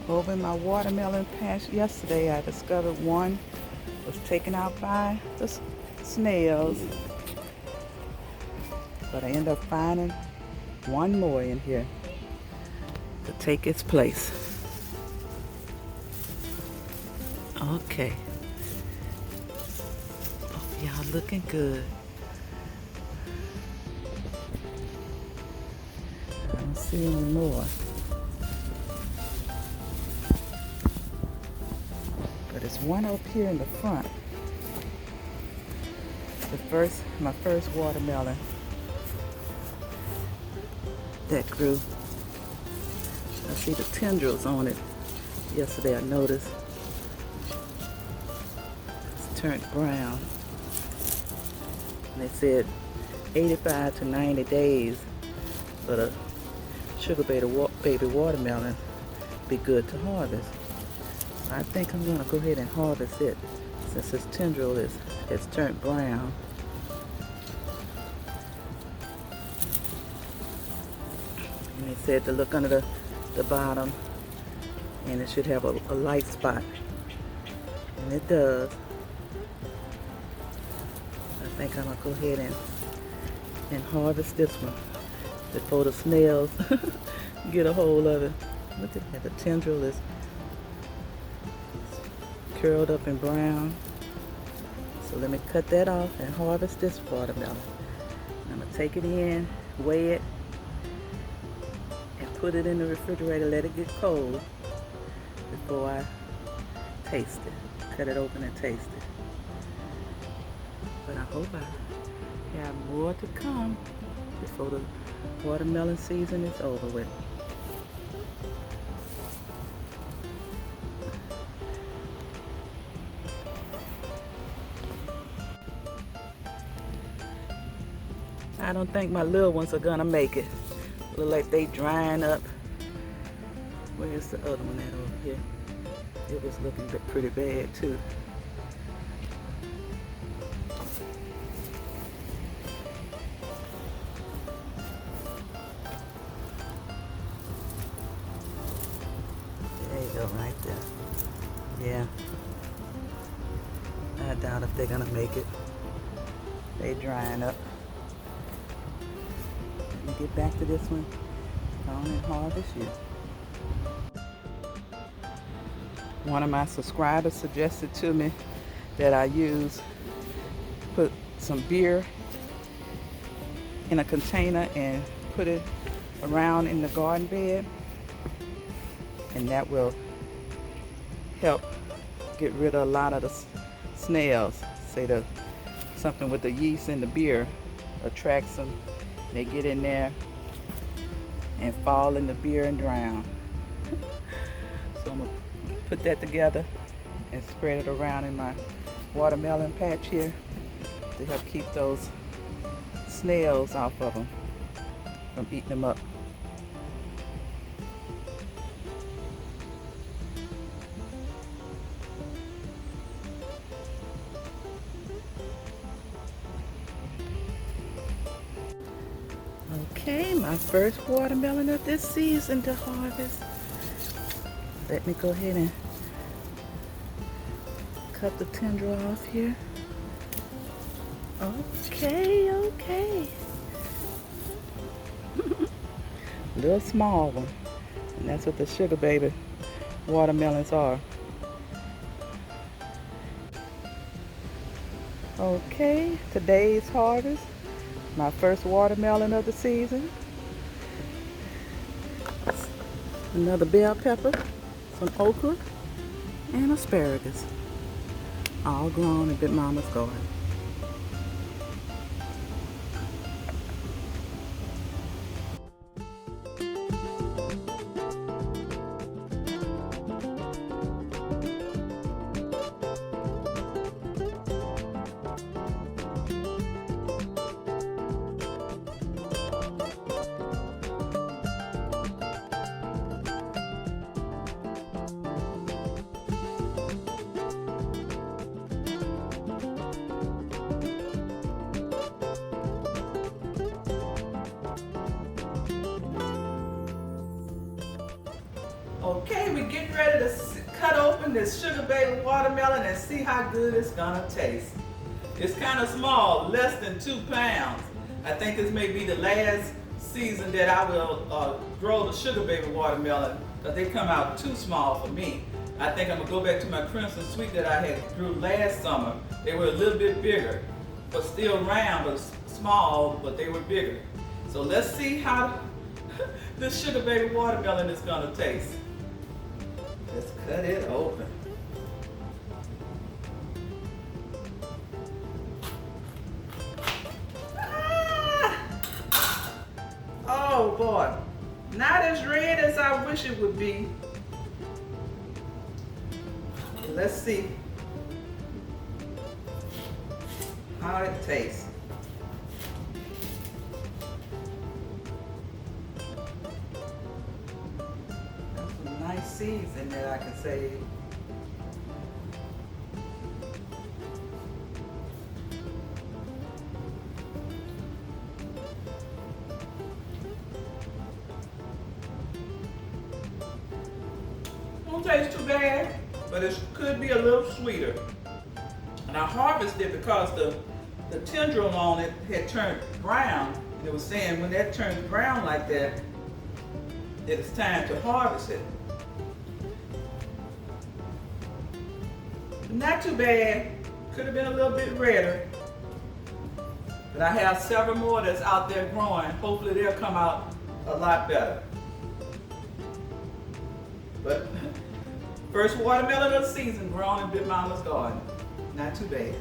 Over in my watermelon patch yesterday, I discovered one was taken out by the snails, but I ended up finding one more in here to take its place. Okay. Oh, y'all looking good. I don't see any more. But there's one up here in the front. My first watermelon that grew. I see the tendrils on it. Yesterday I noticed it's turned brown. And they said 85 to 90 days for the sugar baby watermelon be good to harvest. So I think I'm gonna go ahead and harvest it since this tendril is turned brown. And they said to look under the bottom and it should have a light spot. And it does. I think I'm gonna go ahead and harvest this one before the snails get a hold of it. Look at that, the tendril is curled up and brown. So let me cut that off and harvest this watermelon. I'm gonna take it in, weigh it, and put it in the refrigerator, let it get cold before I taste it. Cut it open and taste it. But I hope I have more to come before the watermelon season is over with. I don't think my little ones are gonna make it. Look like they drying up. Where's the other one at over here? It was looking pretty bad too. There you go, right there. Yeah. I doubt if they're gonna make it. They drying up. Let me get back to this one. Go on and harvest you. One of my subscribers suggested to me that I put some beer in a container and put it around in the garden bed, and that will help get rid of a lot of the snails. Say something with the yeast in the beer attracts them. They get in there and fall in the beer and drown. So I'm gonna put that together and spread it around in my watermelon patch here to help keep those snails off of them from eating them up. Okay, my first watermelon of this season to harvest. Let me go ahead and cut the tendril off here. Okay. Little small one. And that's what the sugar baby watermelons are. Okay, today's harvest. My first watermelon of the season. Another bell pepper, some okra, and asparagus. All grown in Big Mama's garden. Okay, we're getting ready to cut open this sugar baby watermelon and see how good it's gonna taste. It's kind of small, less than 2 pounds. I think this may be the last season that I will grow the sugar baby watermelon because they come out too small for me. I think I'm gonna go back to my Crimson Sweet that I had grew last summer. They were a little bit bigger, but still round, but small, but they were bigger. So let's see how this sugar baby watermelon is gonna taste. Let's cut it open. Oh boy, not as red as I wish it would be. Let's see how it tastes. There's some nice seeds in there I can save. Don't taste too bad, but it could be a little sweeter. And I harvested it because the tendril on it had turned brown. And it was saying when that turns brown like that, that it's time to harvest it. Not too bad. Could have been a little bit redder. But I have several more that's out there growing. Hopefully they'll come out a lot better. But first watermelon of the season grown in Big Mama's garden. Not too bad.